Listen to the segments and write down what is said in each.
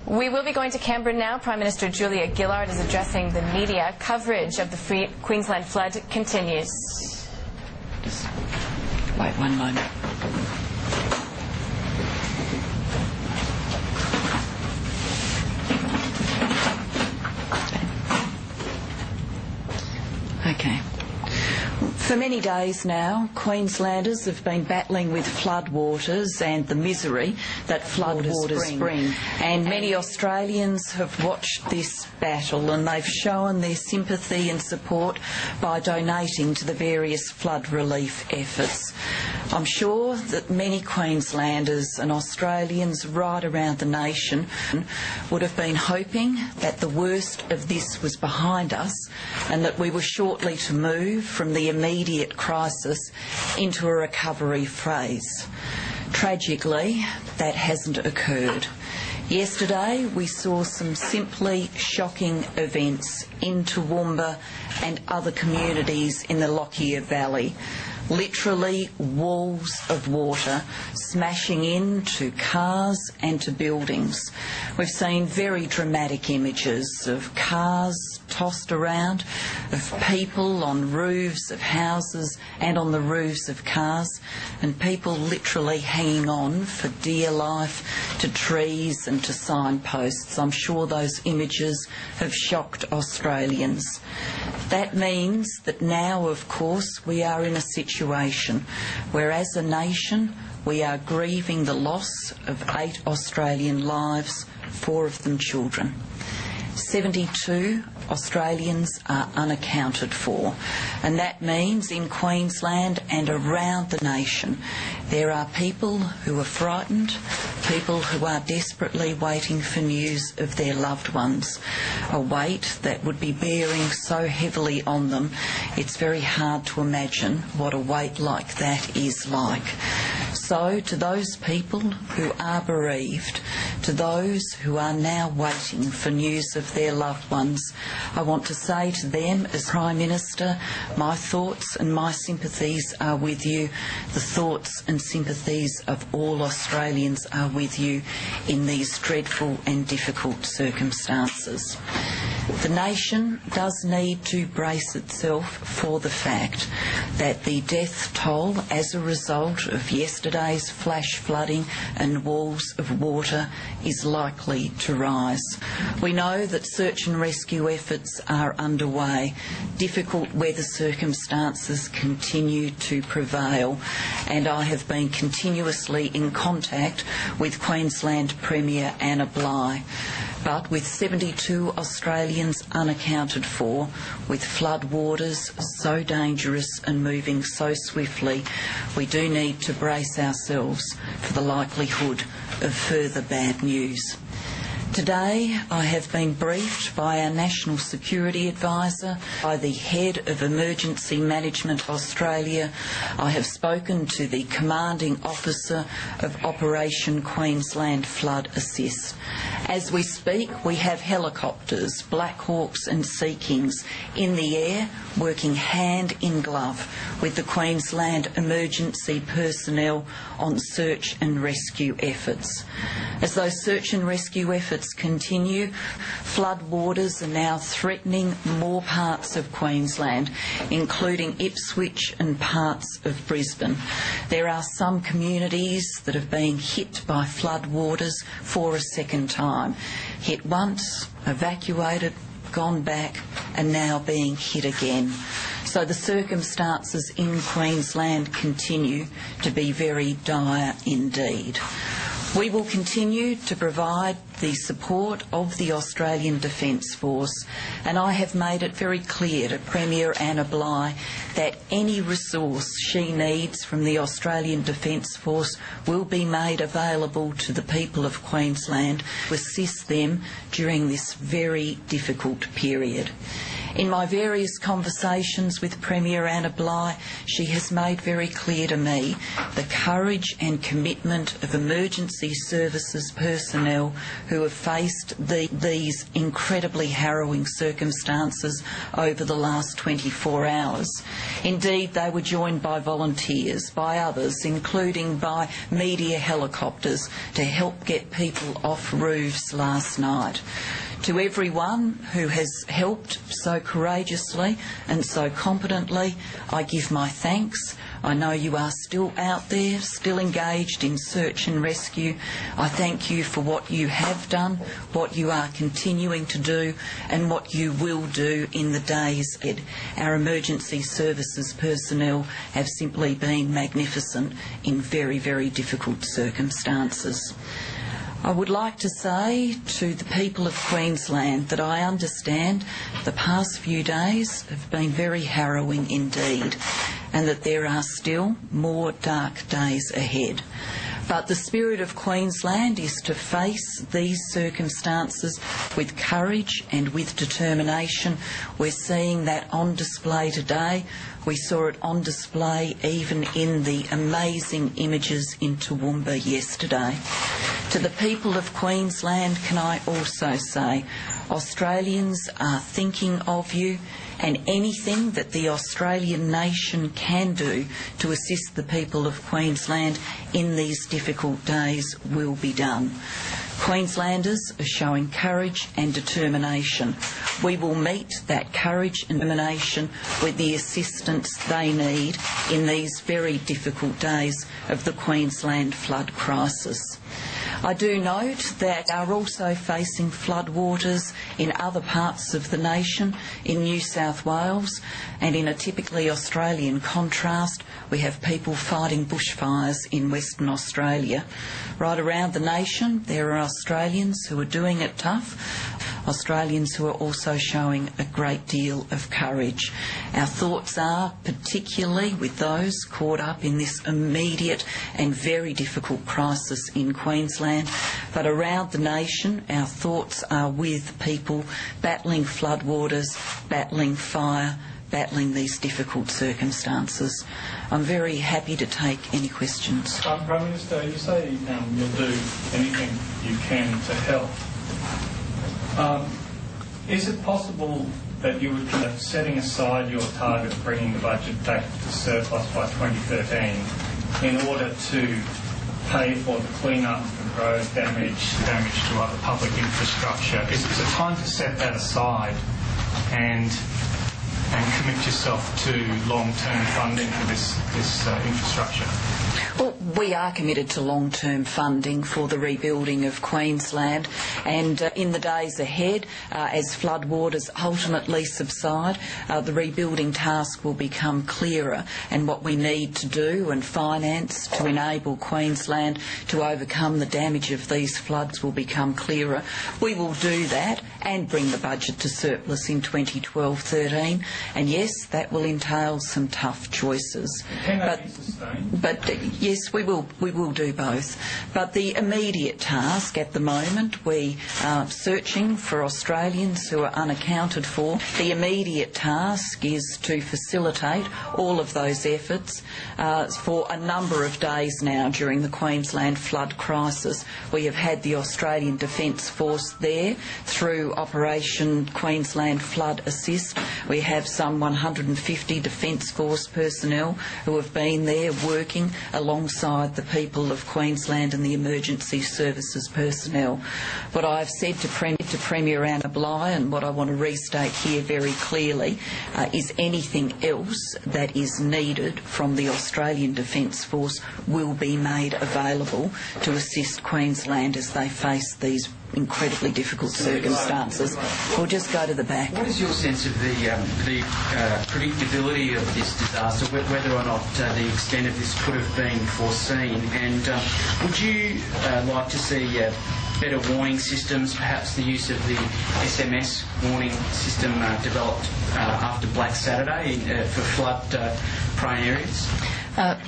We will be going to Canberra now. Prime Minister Julia Gillard is addressing the media. Coverage of the Queensland flood continues. Just wait one moment. Okay. For many days now, Queenslanders have been battling with floodwaters and the misery that floodwaters bring. And many Australians have watched this battle, and they've shown their sympathy and support by donating to the various flood relief efforts. I'm sure that many Queenslanders and Australians right around the nation would have been hoping that the worst of this was behind us and that we were shortly to move from the immediate crisis into a recovery phase. Tragically, that hasn't occurred. Yesterday we saw some simply shocking events in Toowoomba and other communities in the Lockyer Valley. Literally walls of water smashing into cars and to buildings. We've seen very dramatic images of cars tossed around, of people on roofs of houses and on the roofs of cars, and people literally hanging on for dear life to trees and to signposts. I'm sure those images have shocked Australians. That means that now, of course, we are in a situation where, as a nation, we are grieving the loss of 8 Australian lives, 4 of them children. 72 Australians are unaccounted for, and that means in Queensland and around the nation there are people who are frightened, people who are desperately waiting for news of their loved ones, a weight that would be bearing so heavily on them it's very hard to imagine what a weight like that is like. So to those people who are bereaved, to those who are now waiting for news of their loved ones, I want to say to them as Prime Minister, my thoughts and my sympathies are with you. The thoughts and sympathies of all Australians are with you in these dreadful and difficult circumstances. The nation does need to brace itself for the fact that the death toll as a result of yesterday's flash flooding and walls of water is likely to rise. We know that search and rescue efforts are underway. Difficult weather circumstances continue to prevail, and I have been continuously in contact with Queensland Premier Anna Bligh. But with 72 Australians unaccounted for, with floodwaters so dangerous and moving so swiftly, we do need to brace ourselves for the likelihood of further bad news. Today I have been briefed by our National Security Advisor, by the Head of Emergency Management Australia. I have spoken to the Commanding Officer of Operation Queensland Flood Assist. As we speak, we have helicopters, Black Hawks and Sea Kings in the air, working hand in glove with the Queensland emergency personnel on search and rescue efforts. As those search and rescue efforts continue, floodwaters are now threatening more parts of Queensland, including Ipswich and parts of Brisbane. There are some communities that have been hit by floodwaters for a second time. Hit once, evacuated, gone back, and now being hit again. So the circumstances in Queensland continue to be very dire indeed. We will continue to provide the support of the Australian Defence Force, and I have made it very clear to Premier Anna Bligh that any resource she needs from the Australian Defence Force will be made available to the people of Queensland to assist them during this very difficult period. In my various conversations with Premier Anna Bligh, she has made very clear to me the courage and commitment of emergency services personnel who have faced these incredibly harrowing circumstances over the last 24 hours. Indeed, they were joined by volunteers, by others, including by media helicopters, to help get people off roofs last night. To everyone who has helped so courageously and so competently, I give my thanks. I know you are still out there, still engaged in search and rescue. I thank you for what you have done, what you are continuing to do, and what you will do in the days ahead. Our emergency services personnel have simply been magnificent in very, very difficult circumstances. I would like to say to the people of Queensland that I understand the past few days have been very harrowing indeed, and that there are still more dark days ahead. But the spirit of Queensland is to face these circumstances with courage and with determination. We're seeing that on display today. We saw it on display even in the amazing images in Toowoomba yesterday. To the people of Queensland, can I also say, Australians are thinking of you, and anything that the Australian nation can do to assist the people of Queensland in these difficult days will be done. Queenslanders are showing courage and determination. We will meet that courage and determination with the assistance they need in these very difficult days of the Queensland flood crisis. I do note that we are also facing floodwaters in other parts of the nation, in New South Wales, and in a typically Australian contrast, we have people fighting bushfires in Western Australia. Right around the nation, there are Australians who are doing it tough, Australians who are also showing a great deal of courage. Our thoughts are particularly with those caught up in this immediate and very difficult crisis in Queensland, but around the nation our thoughts are with people battling floodwaters, battling fire, battling these difficult circumstances. I'm very happy to take any questions. Prime Minister, you say you'll do anything you can to help. Is it possible that you would be setting aside your target of bringing the budget back to surplus by 2013 in order to pay for the clean-up of road damage to other public infrastructure? Is it time to set that aside and commit yourself to long-term funding for this infrastructure? Well, we are committed to long-term funding for the rebuilding of Queensland, and in the days ahead, as floodwaters ultimately subside, the rebuilding task will become clearer, and what we need to do and finance to enable Queensland to overcome the damage of these floods will become clearer. We will do that and bring the budget to surplus in 2012-13, and yes, that will entail some tough choices. But yes, we will do both. But the immediate task at the moment, we are searching for Australians who are unaccounted for. The immediate task is to facilitate all of those efforts. For a number of days now during the Queensland flood crisis, we have had the Australian Defence Force there through Operation Queensland Flood Assist. We have some 150 Defence Force personnel who have been there working alongside the people of Queensland and the emergency services personnel. What I've said to Premier Anna Bligh, and what I want to restate here very clearly, is anything else that is needed from the Australian Defence Force will be made available to assist Queensland as they face these incredibly difficult circumstances. We'll just go to the back. What is your sense of the predictability of this disaster, whether or not the extent of this could have been foreseen? And would you like to see better warning systems, perhaps the use of the SMS warning system developed after Black Saturday for flood-prone areas?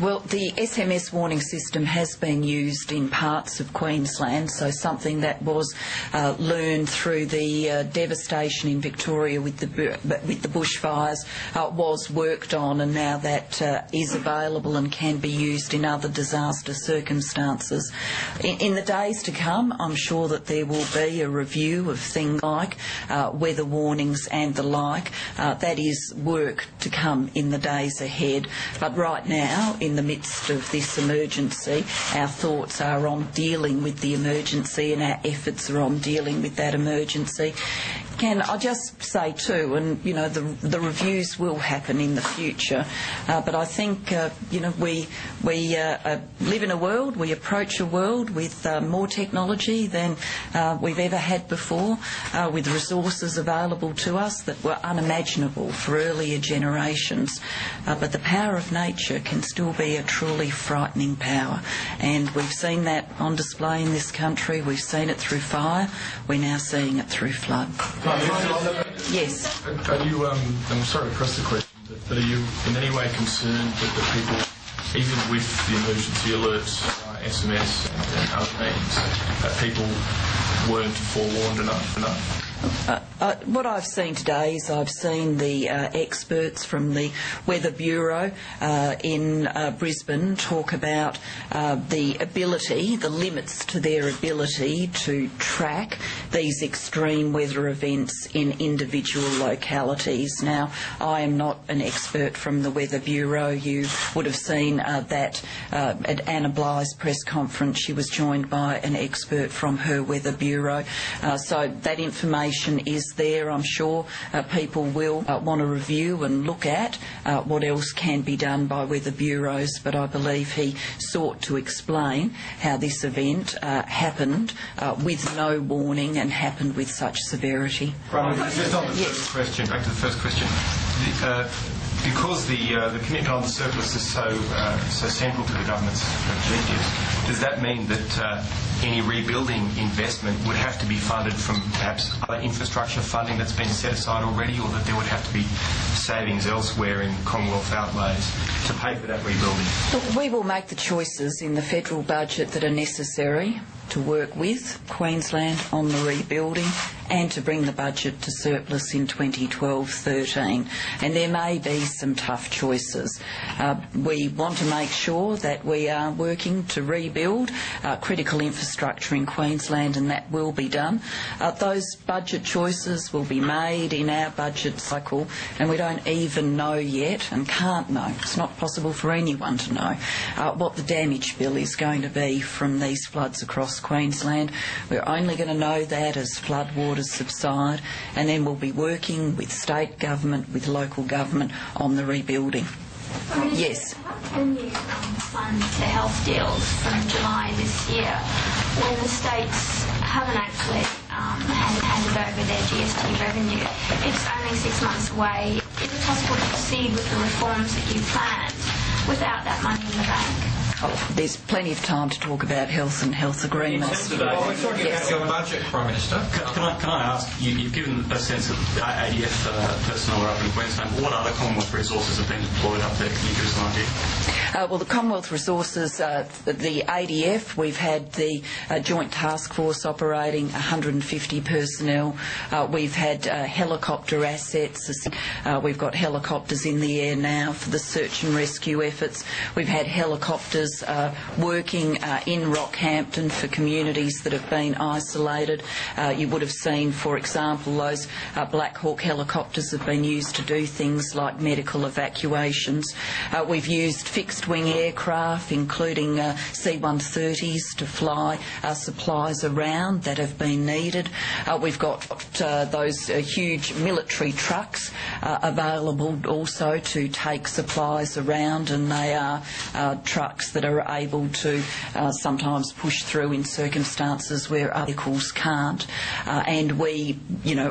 Well, the SMS warning system has been used in parts of Queensland, so something that was learned through the devastation in Victoria with the bushfires was worked on, and now that is available and can be used in other disaster circumstances. In the days to come, I'm sure that there will be a review of things like weather warnings and the like. That is work to come in the days ahead. But right now, in the midst of this emergency, our thoughts are on dealing with the emergency and our efforts are on dealing with that emergency. Can I just say too, and you know, the reviews will happen in the future, but I think we live in a world, we approach a world with more technology than we've ever had before, with resources available to us that were unimaginable for earlier generations. But the power of nature can still be a truly frightening power, and we've seen that on display in this country. We've seen it through fire. We're now seeing it through flood. Yes. Are you, I'm sorry to press the question, but are you in any way concerned that the people, even with the emergency alerts, SMS and other means, that people weren't forewarned enough? What I've seen today is I've seen the experts from the Weather Bureau in Brisbane talk about the ability, the limits to their ability to track these extreme weather events in individual localities. Now, I am not an expert from the Weather Bureau. You would have seen that at Anna Bligh's press conference, she was joined by an expert from her Weather Bureau. So that information is there. I'm sure people will want to review and look at what else can be done by weather bureaus, but I believe he sought to explain how this event happened with no warning and happened with such severity. Right, just on the first question, back to the first question. Because the commitment on the surplus is so central to the government's objectives, does that mean that any rebuilding investment would have to be funded from perhaps other infrastructure funding that's been set aside already, or that there would have to be savings elsewhere in Commonwealth outlays to pay for that rebuilding? Look, we will make the choices in the federal budget that are necessary to work with Queensland on the rebuilding and to bring the budget to surplus in 2012-13. And there may be some tough choices. We want to make sure that we are working to rebuild critical infrastructure in Queensland, and that will be done. Those budget choices will be made in our budget cycle, and we don't even know yet and can't know. It's not possible for anyone to know what the damage bill is going to be from these floods across Queensland. We're only going to know that as floodwaters subside, and then we'll be working with state government, with local government on the rebuilding. Yes. How can you fund the health deals from July this year when the states haven't actually handed over their GST revenue? It's only 6 months away. Is it possible to proceed with the reforms that you planned without that money in the bank? Oh, there's plenty of time to talk about health and health agreements. Well, we're talking about your budget, Prime Minister. Can I ask, you've given a sense of ADF personnel are up in Queensland. What other Commonwealth resources have been deployed up there? Can you give us an idea? Well, the Commonwealth resources, the ADF, we've had the Joint Task Force operating, 150 personnel. We've had helicopter assets. We've got helicopters in the air now for the search and rescue efforts. We've had helicopters working in Rockhampton for communities that have been isolated. You would have seen, for example, those Black Hawk helicopters have been used to do things like medical evacuations. We've used fixed-wing aircraft, including C-130s, to fly supplies around that have been needed. We've got those huge military trucks available also to take supplies around, and they are trucks that that are able to sometimes push through in circumstances where other vehicles can't. And we,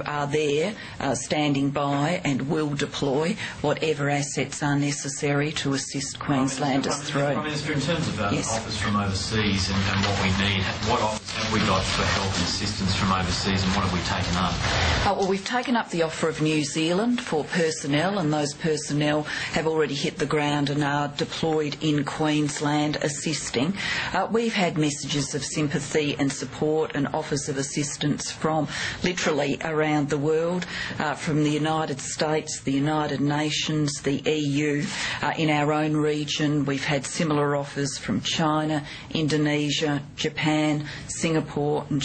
are there standing by and will deploy whatever assets are necessary to assist Queenslanders through. Prime Minister, in terms of offers from overseas and what we need, what offers have we got for help and assistance from overseas, and what have we taken up? Well, we've taken up the offer of New Zealand for personnel, and those personnel have already hit the ground and are deployed in Queensland assisting. We've had messages of sympathy and support and offers of assistance from literally around the world, from the United States, the United Nations, the EU. In our own region, we've had similar offers from China, Indonesia, Japan, Singapore and